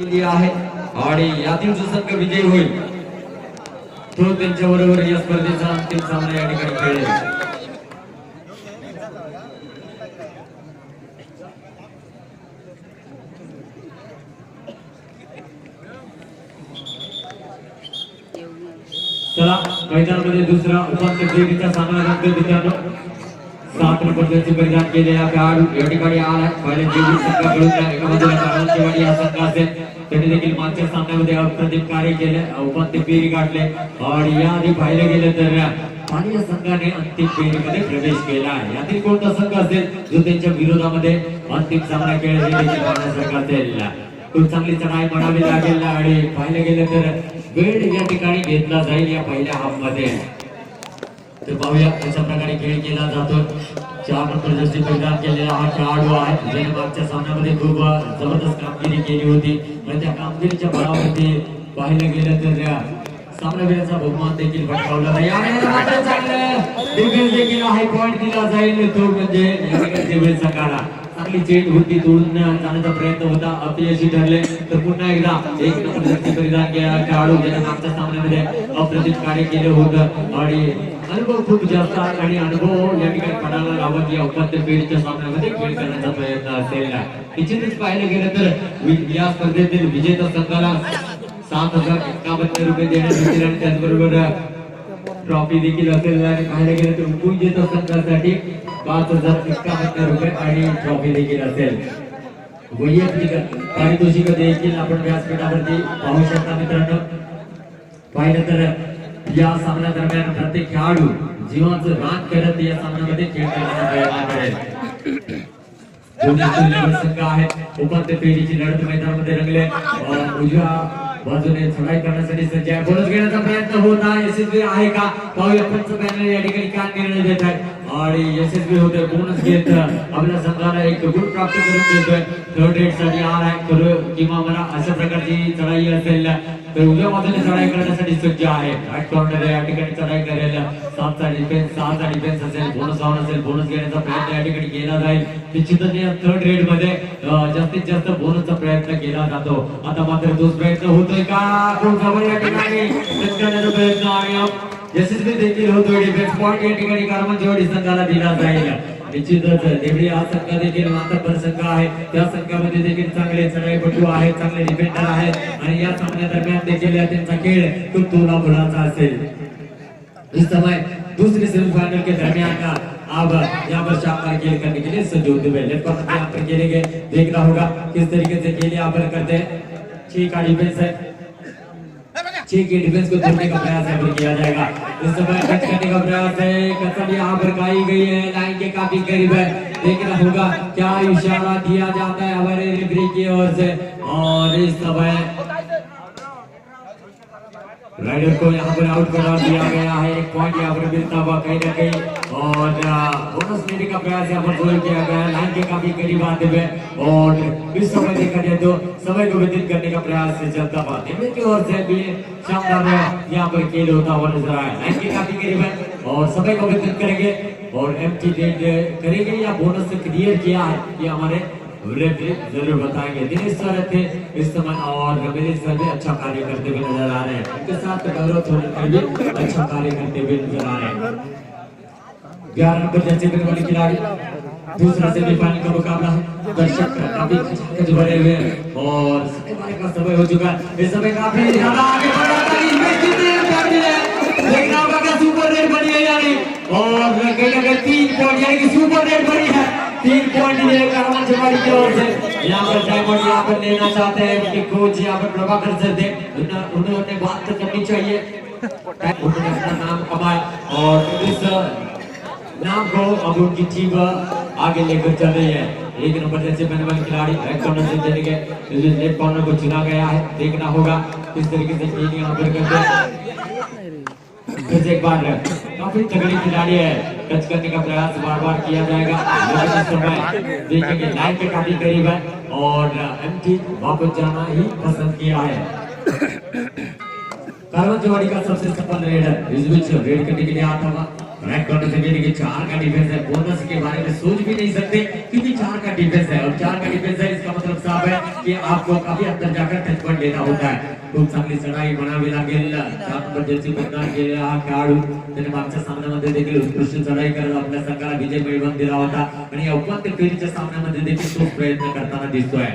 दिया आहे आणि यातील जो संघ विजयी होईल तो त्यांच्या बरोबर या स्पर्धेचा अंतिम सामना या ठिकाणी खेळेल। चला मैदानामध्ये दुसरा उपांत्य फेरीचा सामना रंगत मित्रांनो 7 नंबर जर्सी परिधान केलेला खेळाडू या ठिकाणी आला पहिले जेवी संघाकडून एका बाजूला कारंजेवाडी हा संघ असेल त्यांनी देखील मागच्या सामन्यामध्ये अप्रतिम कार्य केले उपांत्य फेरी गाठले आणि याआधी पाहिलं गेलं तर स्थानीय संघाने अंतिम फेरीमध्ये प्रवेश केला आहे। यातील कोणता संघ असेल जो त्यांच्या विरोधामध्ये अंतिम सामना खेळेल हे देखील पाहण्यासारखं असेल। खूप चांगली चढाई म्हणावी लागेल आणि पाहिलं गेलं तर वेळ या ठिकाणी घेतला जाईल या पहिल्या हाफ मध्ये। तर पाहूया कशा प्रकारे खेळ केला जातो। 4 नंबर जर्सी परिधान केलेला हा खेळाडू आहे ज्याने मागच्या सामन्यामध्ये खूप जबरदस्त कामगिरी केली होती आणि त्या कामगिरीच्या बळावरती पाहिलं गेलं तर सामनावीराचा बहुमान देखील पटकावला नाही आणि चांगलं डिफेन्स देखील हाय पॉइंट दिला जाईल तो म्हणजे जेवेल संघाला चांगली चेंड होती तोडून जाण्याचा प्रयत्न होता अपयशी ठरले। तर पुन्हा एकदा 1 नंबर जर्सी परिधान केलेला खेळाडू ज्याने मागच्या सामन्यामध्ये अप्रतिम कार्य केलं होतं आणि अनुभव खूप जास्त आहे आणि अनुभव या ठिकाणी पडायला लावत या उपांत्य फेरीच्या सामन्यामध्ये खेळ करण्याचा प्रयत्न असेल। निश्चितच पाहिलं गेलं तर या स्पर्धेतील विजेता संघाला 7,051 रुपये देण्यात येतील आणि त्याचबरोबर ट्रॉफी देखील असेल आणि पाहायला गेलं तर उपविजेता संघासाठी 5,051 रुपये आणि ट्रॉफी देखील असेल। वैयक्तिक पारितोषिक देखील आपण व्यासपीठावरती पाहू शकता मित्रांनो। पाहिलं तर या सामन्या दरम्यान प्रत्येक खेळाडू जीवाचं रान करत या सामन्यामध्ये खेळ करण्याचा प्रयत्न करेल। दोन्ही संघ आहेत उपांत्य फेरीची लढत मैदानामध्ये रंगले उजव्या बाजूने चढाई करण्यासाठी सज्ज आहे। बोनस घेण्याचा प्रयत्न होत आहे यशस्वी आहे का पाहूया। पंच पॅनल या ठिकाणी काय निर्णय देत आहे आणि यशस्वी होते बोनस घेत आपल्या संघाला एक गुण प्राप्त करून देतोय। थर्ड रेड साठी आलाय किंवा मला अशा प्रकारची चढाई असेल तर उजव्या बाजूने चढाई करण्यासाठी सज्ज आहे। राईट कॉर्नर या ठिकाणी चढाई करेल 7चा डिफेन्स 6चा डिफेन्स असेल बोनस ऑन असेल बोनस घेण्याचा प्रयत्न या ठिकाणी केला जाईल। निश्चितच या थर्ड रेड मध्ये जास्तीत जास्त बोनसचा प्रयत्न केला जातो। आता मात्र तोच प्रयत्न होतोय का खूप जवळ या ठिकाणी करण्याचा प्रयत्न आणि यशस्वी देखील होतोय। डिफेन्स पॉइंट या ठिकाणी कारंजेवाडी संघाला दिला जाईल। निश्चितच देवडी हा संघ देखील मातब्बर संघ आहे त्या संघामध्ये देखील चांगले चढाईपटू आहेत चांगले डिफेंडर आहेत आणि या सामन्या दरम्यान देखील त्यांचा खेळ खूप तोलामोलाचा असेल। इस समय दूसरी सेमीफाइनल के दरमियान का अब यहाँ पर शानदार खेल करने के लिए सज्ज होते हुए लेफ्ट कॉर्नर यहाँ पर खेलेंगे। देखना होगा किस तरीके से खेल यहाँ पर करते हैं। 6 का डिफेंस है 6 के डिफेंस को तोड़ने का प्रयास यहाँ पर किया जाएगा। इस समय टच करने का प्रयास है कसम यहाँ पर खाई गई है लाइन के काफी करीब है। देखना होगा क्या इशारा दिया जाता है हमारे रेफरी की ओर से और इस समय राइडर को यहाँ पर आउट करा दिया गया है। 1 पॉइंट यहाँ पर मिलता हुआ कहीं ना कहीं और बोनस लेने का प्रयास यहाँ पर जरूर किया गया है लाइन के काफी करीब आते हुए और इस समय देखा जाए तो समय को व्यतीत करने का प्रयास से चलता हुआ दिल्ली की ओर से भी शानदार यहाँ पर खेल होता हुआ नजर आया। लाइन के काफी करीब है और समय को व्यतीत करेंगे और एम्प्टी डेट करेंगे या बोनस से क्लियर किया है ये हमारे रेफरी जरूर बताएंगे। दिनेश सर थे इस समय और रमेश सर भी अच्छा कार्य करते हुए नजर आ रहे हैं। उनके साथ गौरव थोड़ी भी अच्छा कार्य करते हुए नजर आ रहे हैं। 11 नंबर जर्सी पहनने वाले खिलाड़ी दूसरा सेमीफाइनल का मुकाबला है। दर्शक काफी खच भरे हुए हैं और का समय हो चुका है। इस समय काफी ज्यादा आगे बढ़ रहा है इसमें कितने पॉइंट है देखना होगा क्या सुपर रेड बनी है यानी और कहीं ना कहीं 3 पॉइंट यानी कि सुपर रेड बनी है। 3 पॉइंट लिए कारंजेवाड़ी की ओर से यहाँ पर डायमंड यहाँ पर लेना चाहते हैं उनके कोच यहाँ पर प्रभाकर सर थे उन्होंने बात करनी चाहिए। उन्होंने अपना नाम कमाया और इस नाम को अब उनकी टीम आगे लेकर चल रही है। 1 नंबर जर्सी पहनने वाले खिलाड़ी राइट कॉर्नर से चले गए लेफ्ट कॉर्नर को चुना गया है। देखना होगा किस तरीके से खेल यहाँ पर करते हैं। फिर एक बार काफी तगड़ी खिलाड़ी है टच करने का प्रयास बार बार किया जाएगा लेकिन इस समय देखेंगे लाइन के काफी करीब है और एम्प्टी वापस जाना ही पसंद किया है। कारंजेवाड़ी का सबसे सफल रेडर इस बीच रेड करने के लिए आता हुआ राइट कॉर्नर से खेलेंगे। 4 का डिफेंस है बोनस के बारे में सोच भी नहीं सकते क्योंकि 4 का डिफेंस है और 4 का डिफेंस है इसका मतलब मतलब साफ है कि आपको काफी अंदर जाकर टच पॉइंट लेना होता है। खूप चांगली चढाई म्हणावी लागेल 4 नंबर जर्सी परिधान केलेला हा खेळाडू त्याने मागच्या सामन्यामध्ये देखील उत्कृष्ट चढाई करत आपल्या संघाला विजय मिळवून दिला होता आणि या उपांत्य फेरीच्या सामन्यामध्ये देखील तोच प्रयत्न करताना दिसतोय।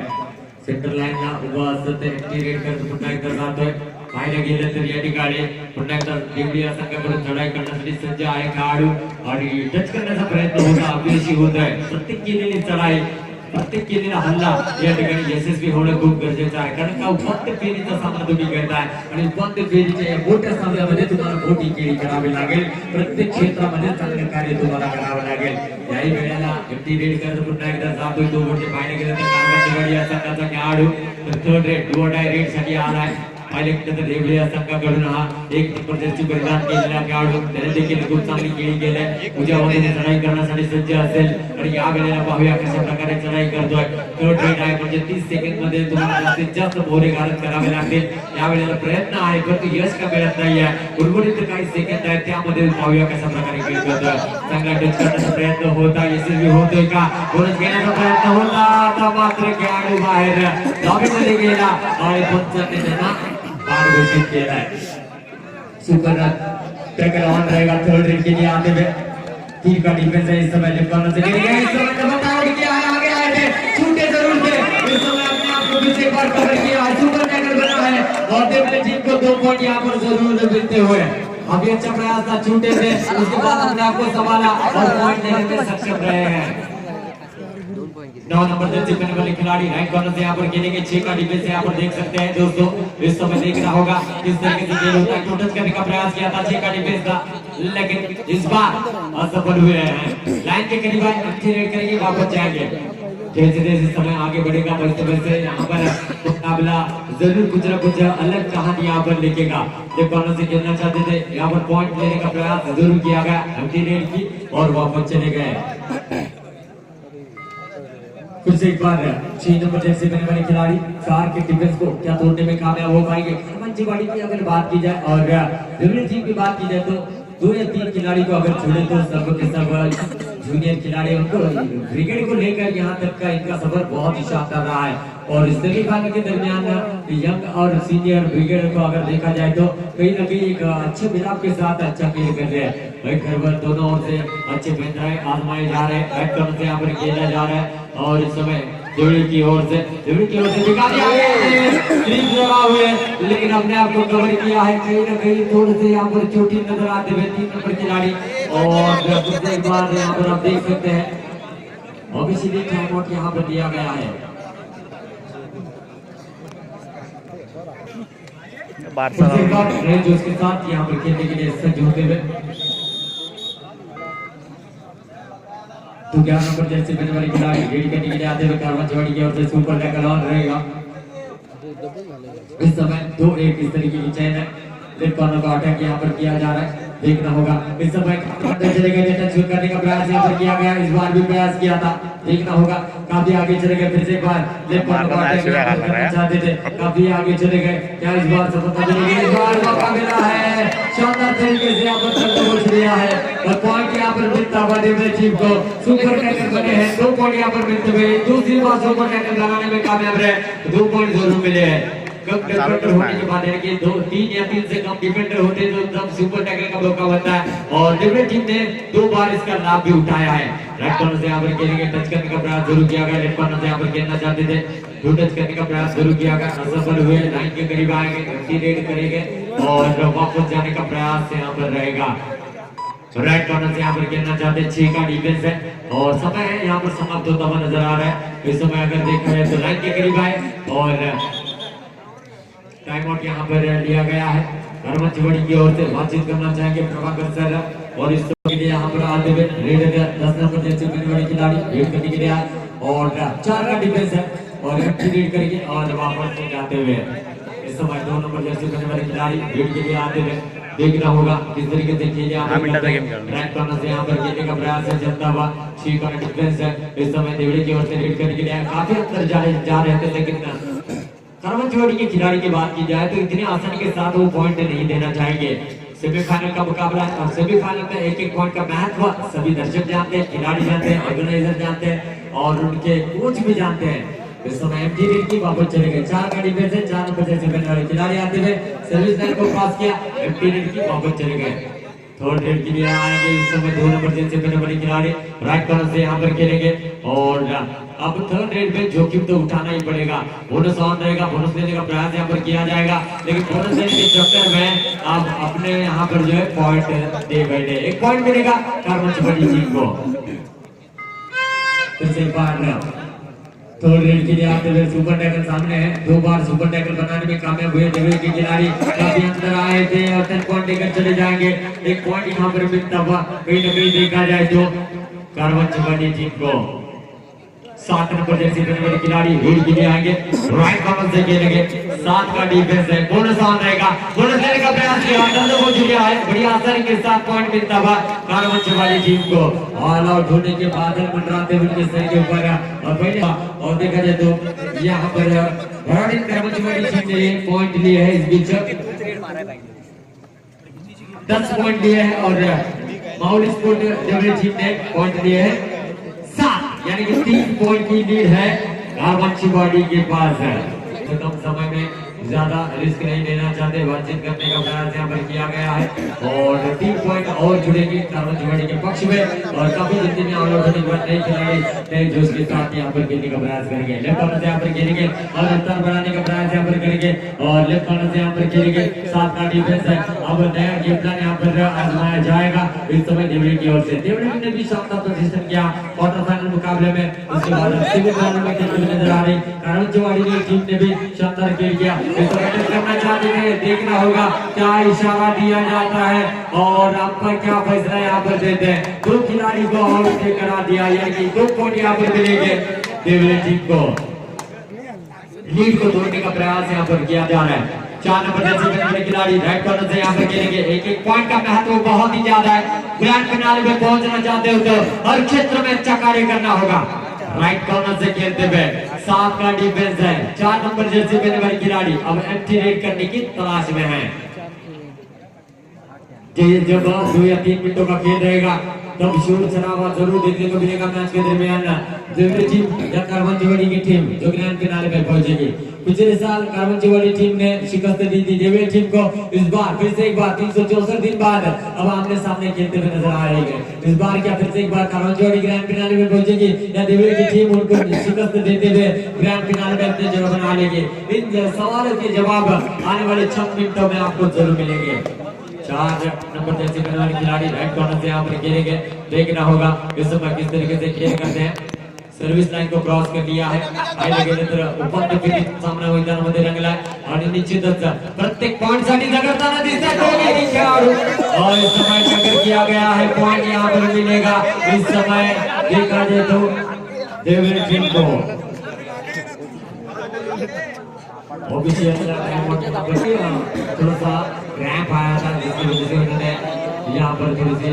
सेंटर लाईनला उभा असत एंट्री रेड करत पुन्हा एकदा जातोय। पाहिलं गेलं तर या ठिकाणी पुन्हा एकदा देवळिया संघाकडून चढाई करण्यासाठी सज्ज आहे खेळाडू आणि टच करण्याचा प्रयत्न होता अपयशी होत आहे। प्रत्येक केलेली चढाई प्रत्येक केलेला हल्ला या ठिकाणी यशस्वी होणं खूप गरजेचं आहे कारण का उपांत्य फेरीचा सामना तुम्ही खेळताय आणि उपांत्य फेरीच्या या मोठ्या सामन्यामध्ये तुम्हाला मोठी केली करावी लागेल। प्रत्येक क्षेत्रामध्ये चांगले कार्य तुम्हाला करावं लागेल। याही वेळेला एफटी रेड करत पुन्हा एकदा जातोय तो म्हणजे पाहिलं गेलं तर कांगाची या संघाचा खेळाडू third raid do die raid साठी आलाय। पाहिलं गेलं तर देवळिया संघाकडून हा एक नंबरची परिधान केलेला खेळाडू त्याने देखील खूप चांगली केली गेली। उद्यामध्ये चढाई करण्यासाठी सज्ज असेल आणि या वेळेला पाहूया कशा प्रकारे चढाई करतोय। थर्ड रेड आहे म्हणजे 30 सेकंद मध्ये तुम्हाला जास्तीत जास्त मोरे घालत करावे लागतील। या वेळेला प्रयत्न आहे परंतु यश का मिळत नाहीये। उर्वरित काही सेकंद आहेत त्यामध्ये पाहूया कशा प्रकारे खेळ करतोय। चांगला टच करण्याचा प्रयत्न होता यशस्वी होतोय का बोनस घेण्याचा प्रयत्न होता आता मात्र खेळाडू बाहेर लॉबीमध्ये गेला आणि पंचांनी त्यांना बाद घोषित केलाय। सुपर टैकल ऑन रहेगा थर्ड रेड के लिए आते हुए तीन का डिफेंस है इस समय लेफ्ट कॉर्नर से गिर गया। इस समय कमाल किया है आगे आए थे छूटे जरूर थे इस समय अपने आप को पीछे बार कवर किया है सुपर टैकल बना है और देवले टीम को 2 पॉइंट यहां पर जरूर मिलते हुए अभी अच्छा प्रयास था छूटे थे उसके बाद अपने आप को संभाला और पॉइंट लेने में सक्षम रहे हैं। 9 नंबर जर्सी पहनने वाले खिलाड़ी राइट कॉर्नर से यहाँ पर खेलेंगे 6 का डिफेंस यहाँ पर देख सकते हैं दोस्तों। इस समय देखना होगा किस तरीके से खेल होता है। टोटल करने का प्रयास किया था 6 का डिफेंस का लेकिन इस बार असफल हुए हैं। लाइन के करीब आए अच्छी रेड करेंगे वापस जाएंगे जैसे जैसे समय आगे बढ़ेगा वैसे वैसे यहाँ पर मुकाबला जरूर कुछ न कुछ अलग कहानी यहाँ पर लिखेगा। लेफ्ट कॉर्नर से खेलना चाहते थे यहाँ पर पॉइंट लेने का प्रयास जरूर किया गया एम्प्टी रेड की और वापस चले गए। फिर से एक बार 6 नंबर जर्सी पहनने वाले खिलाड़ी 4 के डिफेंस को क्या तोड़ने में कामयाब हो पाएंगे। हरमनजीवाड़ी की अगर बात की जाए और विमल टीम की बात की जाए तो 2 या 3 खिलाड़ी को अगर छोड़े तो सब के सब जूनियर खिलाड़ी उनको क्रिकेट को लेकर यहाँ तक का इनका सफर बहुत ही शानदार रहा है। और सेमीफाइनल के दरमियान यंग और सीनियर ब्रिगेड को अगर देखा जाए तो कहीं ना कहीं एक अच्छे मिलाप के साथ अच्छा खेल कर रहे हैं। दोनों ओर से अच्छे पेंद्राए आजमाए जा रहे हैं। बैट कम से यहाँ पर खेला जा रहा है और इस समय देवड़ी की ओर से दिखा दिया हुए लेकिन अपने आप को कवर किया है। कहीं ना कहीं थोड़े से यहाँ पर चोटी नजर आते हुए 3 नंबर खिलाड़ी और एक बार यहाँ पर आप देख सकते हैं ऑफिशियली टाइम आउट यहाँ पर दिया गया है। उसके साथ यहाँ पर खेलने के लिए सज्ज होते हुए तो 11 नंबर जर्सी पहनने वाले खिलाड़ी रेडी करने के लिए आते हुए कारवांचवाड़ी की ओर से सुपर टैकल ऑन रहेगा। इस समय 2-1 इस तरीके की चेन है। लेफ्ट कॉर्नर का अटैक यहाँ पर किया जा रहा है देखना होगा। इस समय चले गए टच करने का प्रयास यहाँ पर किया गया। इस बार भी प्रयास किया था देखना होगा काफी आगे चले गए। फिर से एक बार लेफ्ट कॉर्नर का अटैक करना चाहते थे काफी आगे चले गए। क्या इस बार सफलता मिलेगी। इस बार मौका मिला है शानदार तरीके से यहाँ पर पहुंच लिया है और पॉइंट यहाँ पर मिलता हुआ देवले टीम को। सुपर टैकल बने हैं 2 पॉइंट यहाँ पर मिलते हुए दूसरी बार सुपर टैकल लगाने में कामयाब रहे 2 पॉइंट जरूर मिले हैं। कम डिफेंडर होने के बाद कि 2-3 या 3 से कम डिफेंडर होते तो तब सुपर टैकल का मौका बनता है और देवले टीम ने 2 बार इसका लाभ भी उठाया है। राइट कॉर्नर से यहाँ पर खेलेंगे टच करने का प्रयास जरूर किया गया। लेफ्ट कॉर्नर से यहाँ पर खेलना चाहते थे दो टच करने का प्रयास जरूर किया गया असफल हुए। लाइन के करीब आएंगे रेड करेंगे और वापस जाने का प्रयास यहाँ पर रहेगा। राइट कॉर्नर से यहाँ पर खेलना चाहते 6 का डिफेंस है और समय है यहाँ पर समाप्त होता हुआ नजर आ रहा है। इस समय अगर देखा जाए तो लाइन के करीब आए और टाइम आउट यहाँ पर लिया गया है। हरमनजीवाड़ी की ओर से बातचीत करना चाहेंगे प्रभाकर सर और इस के लिए यहाँ पर आते हुए रेड 10 नंबर जर्सी पहनने वाले खिलाड़ी रेड करने के लिए आए और 4 का डिफेंस है और एंट्री रेड करेंगे और वापस से जाते हुए इस समय 2 नंबर जर्सी पहनने वाले खिलाड़ी रेड के लिए आते हुए देखना होगा किस तरीके से खेले। राइट कॉर्नर से यहाँ पर खेलने का प्रयास है चलता हुआ 6 का डिफेंस है। इस समय देवड़ी की ओर से रेड करने के लिए काफी अंदर जा रहे थे लेकिन हरमनजीवाड़ी के खिलाड़ी की बात की जाए तो इतनी आसानी के साथ वो पॉइंट नहीं देना चाहेंगे। सेमीफाइनल का मुकाबला है और सेमीफाइनल में एक एक पॉइंट का महत्व सभी दर्शक जानते हैं, खिलाड़ी जानते हैं, ऑर्गेनाइजर जानते हैं और उनके कोच भी जानते हैं। इस समय एमटी रेड की वापस चले गए, 4 का डिफेंस है, 4 नंबर जैसे बनने वाले खिलाड़ी आते हुए सर्विस लाइन को क्रॉस किया, एमटी रेड की वापस चले गए। थर्ड रेड के लिए आएंगे इस समय 2 नंबर जैसे बनने वाले खिलाड़ी राइट कॉर्नर से यहाँ पर खेलेंगे और अब थर्ड रेड में जोखिम तो उठाना ही पड़ेगा, बोनस ऑन रहेगा, बोनस लेने का प्रयास यहाँ पर किया जाएगा, लेकिन बोनस लेने के चक्कर में आप अपने यहाँ पर जो है पॉइंट दे बैठे, 1 पॉइंट मिलेगा कार्बन चौबड़ी टीम को। फिर से एक बार थर्ड रेड के लिए आते हुए सुपर टैकल सामने है, 2 बार सुपर टैकल बनाने में कामयाब हुए डेविल के खिलाड़ी, काफी अंदर आए थे और 10 पॉइंट लेकर चले जाएंगे, 1 पॉइंट यहाँ पर मिलता हुआ कहीं न कहीं देखा जाए तो कार्बन चौबड़ी टीम को। 7 नंबर जर्सी पहने वाले खिलाड़ी रीड के लिए आएंगे, राइट कॉर्नर से खेलेंगे, 7 का डिफेंस है, बोनस ऑन रहेगा, बोनस लेने का प्रयास किया, अंदर हो चुका है, बढ़िया आसानी के साथ पॉइंट मिलता हुआ कार्बन चौबड़ी टीम को। ऑल आउट होने के बादल मंडराते हुए उनके सर के ऊपर और पहले और देखा जाए तो यहाँ पर बराडिन कार्बन चौबड़ी टीम ने पॉइंट लिए है, इस बीच 10 पॉइंट लिए हैं और माहौल स्पोर्ट डेविल टीम ने पॉइंट लिए हैं 7, यानी कि 3 पॉइंट की लीड है कार्बन चौबड़ी के पास है। तो कम समय में ज्यादा रिस्क नहीं लेना चाहते, बातचीत करने का प्रयास यहाँ पर किया गया है और 3 पॉइंट और जुड़ेंगे कार्बन चौबड़ी के पक्ष में और काफी गिनती में ऑल आउट होने के बाद नए खिलाड़ी नए जोश के साथ यहाँ पर खेलने का प्रयास करेंगे, लेफ्ट कॉर्नर से यहाँ पर खेलेंगे और रफ्तार बढ़ाने का प्रयास यहाँ पर करेंगे और लेफ्ट कॉर्नर से यहाँ पर खेलेंगे, 7 का डिफेंस है, अब नया गेम प्लान यहाँ पर आजमाया जाएगा इस समय देवड़ी की ओर से। देवड़ी ने भी शानदार प्रदर्शन किया क्वार्टर फाइनल मुकाबले में, उसके बाद सेमीफाइनल में खेलते हुए नजर आ रही कार्बन चौबड़ी टीम ने भी शानदार खेल किया, करना चाहते हैं, देखना होगा क्या इशारा दिया जाता है और आपका क्या फैसला यहाँ पर देते हैं। 2 खिलाड़ी को आउट करा दिया, यानी कि 2 पॉइंट यहाँ पर मिलेंगे देवरी टीम को, लीड को तोड़ने का प्रयास यहाँ पर किया जा रहा है। 4 नंबर जर्सी खिलाड़ी राइट कॉर्नर से यहाँ पर खेलेंगे, 1-1 पॉइंट का महत्व बहुत ही ज्यादा है, ग्रैंड फिनाले में पहुंचना चाहते हो तो हर क्षेत्र में अच्छा कार्य करना होगा। राइट कॉर्नर से खेलते हुए 7 का डिफेंस है, 4 नंबर जर्सी पहने वाले खिलाड़ी अब एंटी रेड करने की तलाश में है। जब 2 या 3 मिनटों का खेल रहेगा तब शोर शराबा जरूर देखने को मिलेगा मैच के दरमियान। देवरी टीम या कार्बन चौबड़ी की टीम जो ग्रैंड फिनाले में पहुंचेगी। पिछले साल कार्बन चौबड़ी टीम ने शिकस्त दी थी देवरी टीम को, इस बार फिर से एक बार 364 दिन बाद अब आमने सामने खेलते हुए नजर आ रही है। इस बार क्या फिर से एक बार कार्बन चौबड़ी ग्रैंड फिनाले में पहुंचेगी या देवरी की टीम उनको शिकस्त देते हुए ग्रैंड फिनाले में अपने जगह बना लेगी? इन सवालों के जवाब आने वाले 6 मिनटों में आपको जरूर मिलेंगे। 4 नंबर जर्सी पहने वाले खिलाड़ी राइट कॉर्नर से यहाँ पर खेलेंगे, देखना होगा इस समय किस तरीके से खेल करते हैं। सर्विस लाइन को क्रॉस कर लिया है, उपांत्य फेरी सामना मैदानामध्ये रंगलाय आणि निश्चितच प्रत्येक पॉइंट साठी झगडताना दिसत दोघेही खेळाडू और इस समय टक्कर किया गया है, पॉइंट यहाँ पर मिलेगा। इस समय देखा जाए तो देवरी टीम को थोड़ा सा क्रैम्प आया था जिसकी वजह से उन्होंने यहाँ पर थोड़ी सी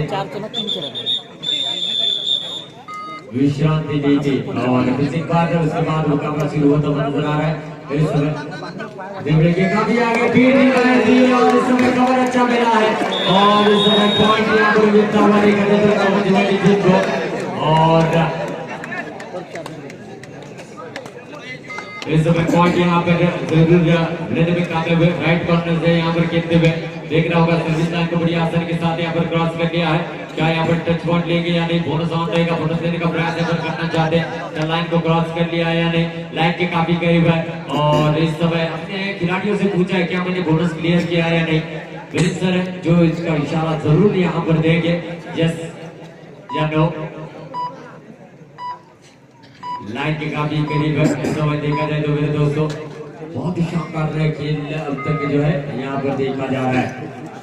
विश्रांति ली थी और फिर बाद उसके बाद मुकाबला शुरू होता हुआ नजर आ रहा है। इस समय देवड़ी के काफी आगे भीड़ निकाल दी और इस समय कवर अच्छा मिला है और इस समय पॉइंट यहाँ पर मिलता हुआ नहीं टीम को और इस समय पॉइंट यहाँ पर जरूर लेने में कामयाब हुए। राइट कॉर्नर से यहाँ पर खेलते हुए देखना होगा सर्विस लाइन को बड़ी आसानी के साथ यहाँ पर क्रॉस कर लिया है, क्या यहाँ पर टच पॉइंट लेंगे या नहीं, बोनस ऑन रहेगा, बोनस लेने का प्रयास यहाँ पर करना चाहते हैं। लाइन को क्रॉस कर लिया है या नहीं, लाइन के काफी करीब है और इस समय अपने खिलाड़ियों से पूछा है क्या मैंने बोनस क्लियर किया है या नहीं। विनीत सर जो इसका इशारा जरूर यहाँ पर देंगे, यस या नो। लाइन के काफी करीब है, इस समय देखा जाए तो मेरे दोस्तों बहुत ही शानदार खेल अब तक जो है यहाँ पर देखा जा रहा है।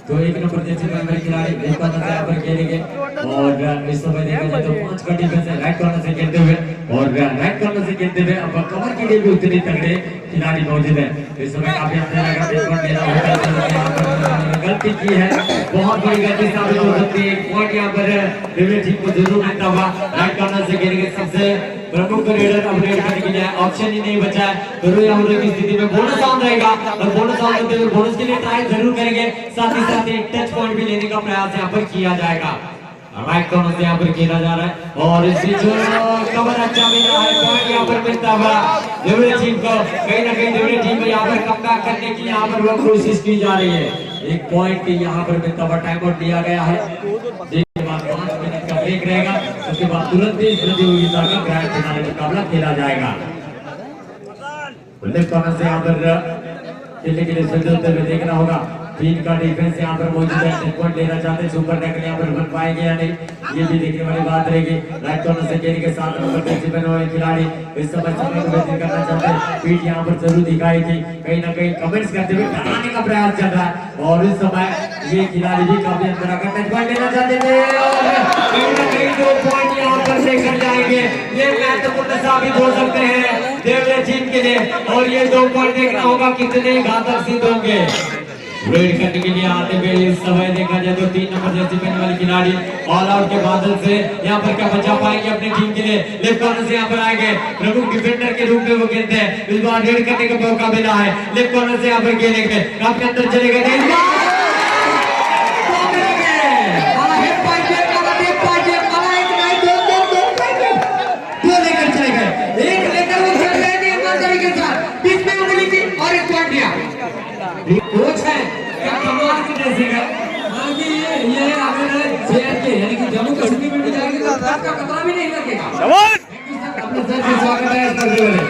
तो 1 नंबर जर्सी पहने खिलाड़ी यहाँ पर खेलेंगे और इस समय देखा जाए तो 5 का डिफेंस है, राइट कॉर्नर से खेलते हुए और राइट कॉर्नर से खेलते हुए अब कवर के लिए भी उतने तगड़े खिलाड़ी मौजूद है। इस समय काफी गलती की है, बहुत बड़ी गलती साबित हो सकती है। 1 पॉइंट यहाँ पर देवरी टीम को जरूर मिलता हुआ। राइट कॉर्नर से खेलेंगे, सबसे प्रमुख रेडर अपडेट करने के लिए ऑप्शन ही नहीं बचा है। तो रोया होने की स्थिति में बोनस ऑन रहेगा और बोनस ऑन होते हुए बोनस के लिए ट्राई जरूर करेंगे, साथ ही साथ एक टच पॉइंट भी लेने का प्रयास यहाँ पर किया जाएगा। राइट कॉर्नर से यहाँ पर खेला जा रहा है और इस बीच कवर अच्छा मिला है, पॉइंट यहाँ पर मिलता हुआ देवड़े टीम को। कहीं ना कहीं देवड़े टीम को यहाँ पर कमबैक करने की यहाँ पर वो कोशिश की जा रही है। एक पॉइंट यहाँ पर मिलता हुआ टाइम आउट दिया गया है, जिसके बाद 5 मिनट का ब्रेक रहेगा, उसके बाद तुरंत ही इस प्रतियोगिता का ग्रैंड फिनाले मुकाबला खेला जाएगा। लेफ्ट कॉर्नर से यहाँ पर खेलने के लिए सज्जन होते हुए देखना होगा। टीम का डिफेंस यहाँ पर मौजूद है, नेट पॉइंट लेना चाहते हैं, सुपर टैकल यहाँ पर बन पाएंगे या नहीं, ये भी देखने वाली बात रहेगी। राइट कॉर्नर से खेलने के 7 नंबर पे चिपकने वाले खिलाड़ी इस समय समय को बेहतर करना चाहते हैं। पीठ यहाँ पर जरूर दिखाई थी, कहीं ना कहीं कमेंट्स करते हुए डराने का प्रयास चल रहा है और इस समय ये खिलाड़ी भी काफी अंदर आकर नेट पॉइंट लेना चाहते थे और कहीं ना कहीं 2 पॉइंट यहाँ पर लेकर जाएंगे। ये महत्वपूर्ण साबित हो सकते हैं देवड़े टीम के लिए और ये 2 पॉइंट देखना होगा कितने घातक सिद्ध होंगे। रेड करने के लिए आते हुए इस समय देखा जाए तो 3 नंबर जर्सी पहनने वाले खिलाड़ी ऑल आउट के बादल से यहाँ पर क्या बचा पाएंगे अपनी टीम के लिए। लेफ्ट कॉर्नर से यहाँ पर आएंगे, प्रमुख डिफेंडर के रूप में वो खेलते हैं, इस बार रेड करने का मौका मिला है। लेफ्ट कॉर्नर से यहाँ पर खेलेंगे, काफी अंदर चले गए कोच है क्या कमाल की ड्रेसिंग है। हाँ जी ये अगर जेएनके यानी कि जम्मू कश्मीर में भी जाएगी तो का खतरा भी नहीं लगेगा। अपने सर से स्वागत है इस पर्दे वाले।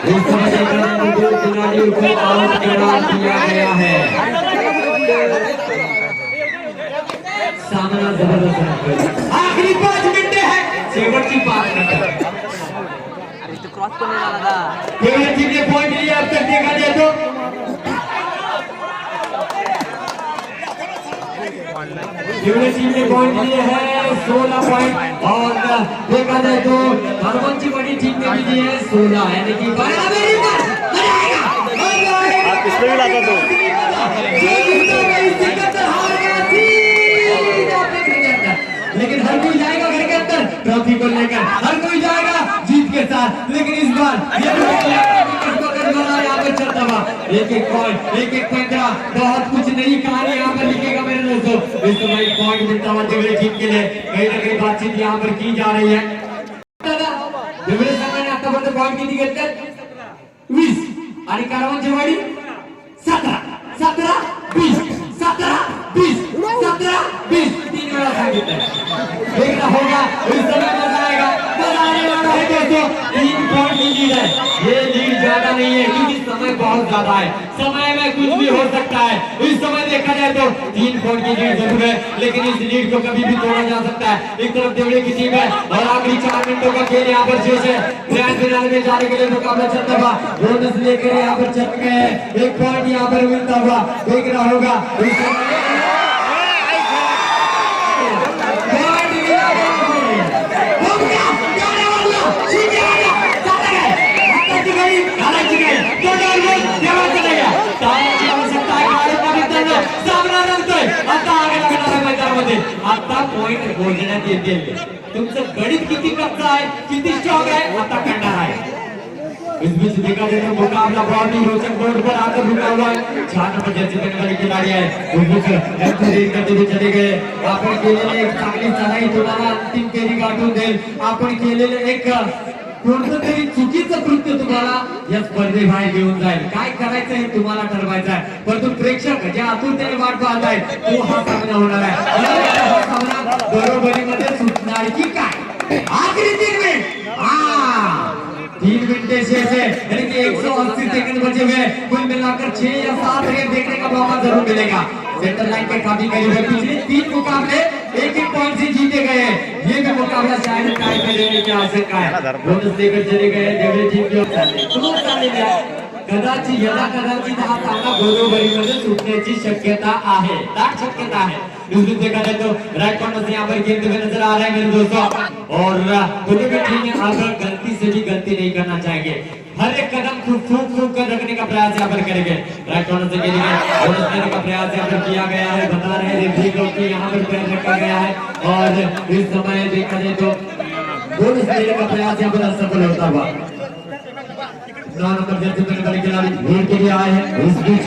इस समय खिलाड़ियों को आउट करार दिया गया है। सामना जबरदस्त आखिरी 5 मिनट है, शेवटची 5 मिनट तो क्रॉस करने वाला था। देवड़े टीम ने पॉइंट लिया, अब तक देखा जाए तो देवड़े टीम ने पॉइंट लिए हैं 16 पॉइंट और देखा जाए तो हरवंशी बड़ी टीम ने भी लिए हैं 16 यानी कि आप इसमें भी लाता तो लेकिन हर कोई जाएगा घर के अंदर ट्रॉफी को लेकर, हर कोई जाएगा जीत के साथ। लेकिन इस बार यहाँ पर चलता हुआ एक पॉइंट, एक पंद्रह, बहुत कुछ नई कहानी यहाँ पर लिखेगा मेरे दोस्तों। इस समय पॉइंट मिलता हुआ देवड़े टीम के लिए, कहीं ना कहीं बातचीत यहाँ पर की जा रही है। देवड़े संघ ने आतापर्यंत पॉइंट किती घेतले 20 आणि कारवांचीवाडी 17 17 20 17 20 17 20 3 वेळा सांगितलं। देखना होगा इस समय मजा आएगा, मजा आने वाला है दोस्तों। 3 पॉइंट की लीड है, ये लीड ज्यादा नहीं है क्योंकि समय बहुत ज्यादा है, समय में कुछ भी हो सकता है। इस समय देखा जाए तो 3 पॉइंट की लीड जरूर है, लेकिन इस लीड को कभी भी तोड़ा जा सकता है। एक तरफ देवड़े की टीम है और आखिरी 4 मिनटों का खेल यहाँ पर शेष है। ग्रैंड फिनाले में जाने के लिए मुकाबला चलता हुआ बोनस लेकर यहाँ पर चल गए। 1 पॉइंट यहाँ पर मिलता हुआ देखना होगा। आता पॉइंट मोजण्यात येतील, तुमचं गणित किती कच्चा आहे, किती स्ट्रॉंग आहे, आता करणार आहे। इस बीच देखा जाए तो मुकाबला बहुत ही रोचक बोर्ड पर आकर रुका हुआ है। 4 नंबर जर्सी पहनने वाले खिलाड़ी है, उस बीच एंट्री करते हुए चले गए। आपण केलेले एक चांगली चढाई तुम्हाला अंतिम फेरी गाठून देईल। आपण केलेले एक कोणतं तरी चुकीचं कृत्य तुम्हाला या स्पर्धेबाहेर घेऊन जाईल। काय करायचं हे तुम्हाला ठरवायचं आहे, परंतु प्रेक्षक जे आतुरतेने वाट पाहत आहेत तो हा सामना होणार आहे। हा सामना बरोबरीमध्ये सुटणार की काय? आखिरी 3 मिनिट 3 मिनटे शेष है, यानी कि 180 सेकंड बचे हुए। कुल मिलाकर 6 या 7 रेड देखने का मौका जरूर मिलेगा। सेंटर लाइन के काफी करीब है, पिछले 3 मुकाबले 1-1 पॉइंट से जीते गए। ये भी मुकाबला शायद टाई में लेने की आशंका है। बोनस लेकर चले गए देवड़े टीम की ओर। कदाचित यदा कदाचित हा सामना बरोबरीमध्ये सुटण्याची शक्यता आहे, दाट शक्यता है। इसमें देखा जाए तो राइट कॉर्नर से यहाँ पर खेलते हुए नजर आ रहे हैं मेरे दोस्तों और दोनों भी टीम अगर गलती से भी गलती नहीं करना चाहेंगे, हर एक कदम फूक कर रखने का प्रयास यहाँ पर करेंगे। राइट कॉर्नर से खेलेंगे, बोनस लेने का प्रयास यहाँ पर किया गया है। बता रहे हैं रेफरी को कि यहाँ पर पैर रखा गया है और इस समय देखा जाए तो बोनस लेने का प्रयास यहाँ पर असफल होता हुआ। 9 नंबर जर्सी पहनने वाले खिलाड़ी भीड़ के लिए आए हैं। इस बीच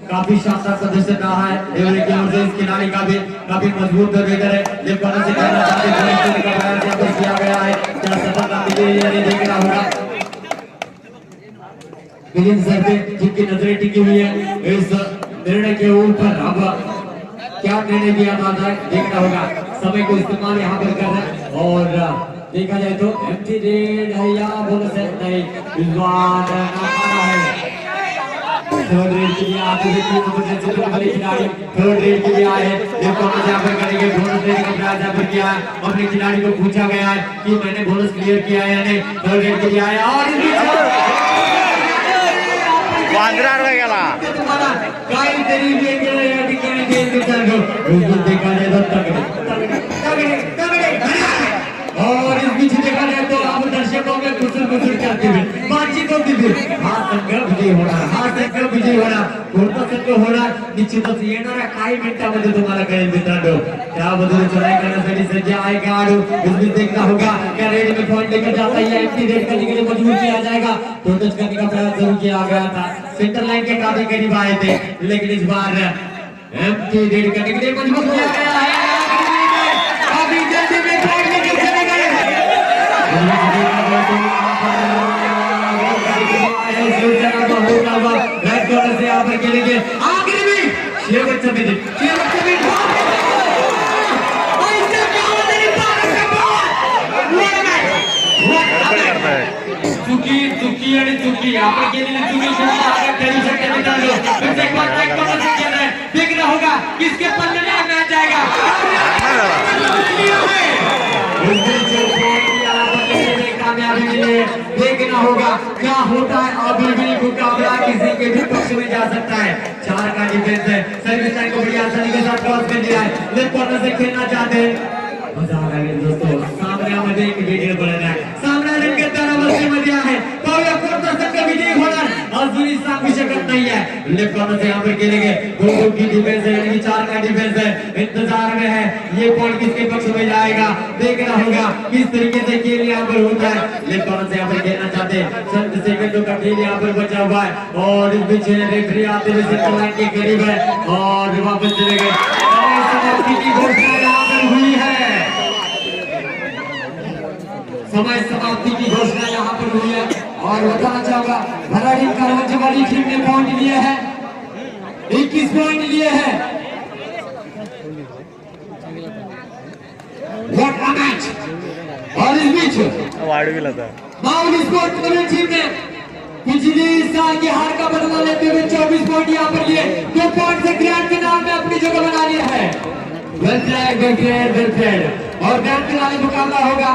काफी शानदार प्रदर्शन रहा है देवरे की ओर से। इस खिलाड़ी का भी काफी मजबूत वेगर है। लेफ्ट कॉर्नर से खेलना चाहते हैं, बोनस लेने का प्रयास यहाँ पर किया गया है। क्या सफलता मिलेगी या नहीं देखना होगा। विलियम सर पे जिनकी नजरें टिकी हुई है इस निर्णय के ऊपर, अब क्या निर्णय दिया जाता है देखना होगा। समय को इस्तेमाल यहाँ पर कर रहे हैं और देखा जाए तो एम्प्टी रेड है या बोनस है नहीं, इस बार नाकारा है। थर्ड रेड के लिए आते हुए तीन नंबर से चलने वाले खिलाड़ी थर्ड रेड के लिए आए हैं। देखो हम यहाँ पर करेंगे बोनस लेने का प्रयास यहाँ पर किया है। अपने खिलाड़ी को पूछा गया है कि मैंने बोनस क्लियर किया है या नहीं। थर्ड रेड के लिए आया और तुम्हारा काई तेरी भी गेले या ठिकाणी गेल के चालू बिल्कुल देखा जाए तो तगड़े और इस बीच देखा जाए तो अब दर्शकों में कुछ करते हुए बातचीत होती हुई हा संघ विजय होणार कोणता संघ होणार निश्चितच येणाऱ्या काही मिनिटांमध्ये तुम्हाला कळेल मित्रांनो। त्याबद्दल चढाई करण्यासाठी सज्ज आहे खेळाडू। इस बीच देखना होगा क्या रेड में पॉइंट लेकर जाता है या एम्प्टी रेड करने के लिए मजबूर किया जाएगा। तो टच करने का प्रयास जरूर किया गया था, सेंटर लाइन के काफी करीब आए थे, लेकिन इस बार एम्प्टी रेड करने के लिए मजबूर किया गया है। अभी जल्दी में पॉइंट लेकर चले गए रेड कॉर्नर से यहाँ पर खेलेंगे आखिरी में शेवटचा मिनिट चुकी आणि चुकी आपण केलेली चुकी सुद्धा आगे करू शकते मित्रांनो। फिर से एक बार रेड कॉर्नर से खेल रहे हैं, देखना होगा किसके पल्ले में मैच जाएगा। कामयाबी मिले देखना होगा क्या होता है। अभी भी मुकाबला किसी के भी पक्ष में जा सकता है। 4 का डिफेंस है, सर्विस लाइन को बड़ी आसानी के साथ क्रॉस कर दिया है। लेफ्ट कॉर्नर से खेलना चाहते हैं, मजा आ रहा है दोस्तों। सामने मध्ये एक वीडियो बनत आहे, सामने रंग तारावरती मध्ये आहे। पाहूया कोणता संघ विजयी होणार अजूनही सांगू शकत नाही है। लेफ्ट कॉर्नर से यहाँ पर खेलेंगे, 2 की डिफेंस है यानी 4 का डिफेंस है, इंतजार में है ये पॉइंट किसके पक्ष में जाएगा देखना होगा किस तरीके से खेल यहाँ पर होता है। लेफ्ट कॉर्नर से यहाँ पर खेलना चाहते हैं, चंद सेकंडों का खेल यहाँ पर बचा हुआ है और इस बीच रेफरी आते हुए सेंटर लाइन के करीब है और वापस चले गए। समाप्ति की घोषणा यहाँ पर हुई है, समय समाप्ति की घोषणा यहाँ पर हुई है और बताना चाहूंगा भराड़ी कारवंज वाली टीम ने पॉइंट लिए हैं, 21 पॉइंट लिए हैं। What a match! और इस बीच माउंट स्पोर्ट क्लब टीम ने पिछले साल की हार का बदला लेते हुए 24 पॉइंट यहाँ पर लिए, 2 पॉइंट से ग्रैंड फिनाल में अपनी जगह बना लिया है। वेल प्लेड और ग्रैंड फिनाले मुकाबला होगा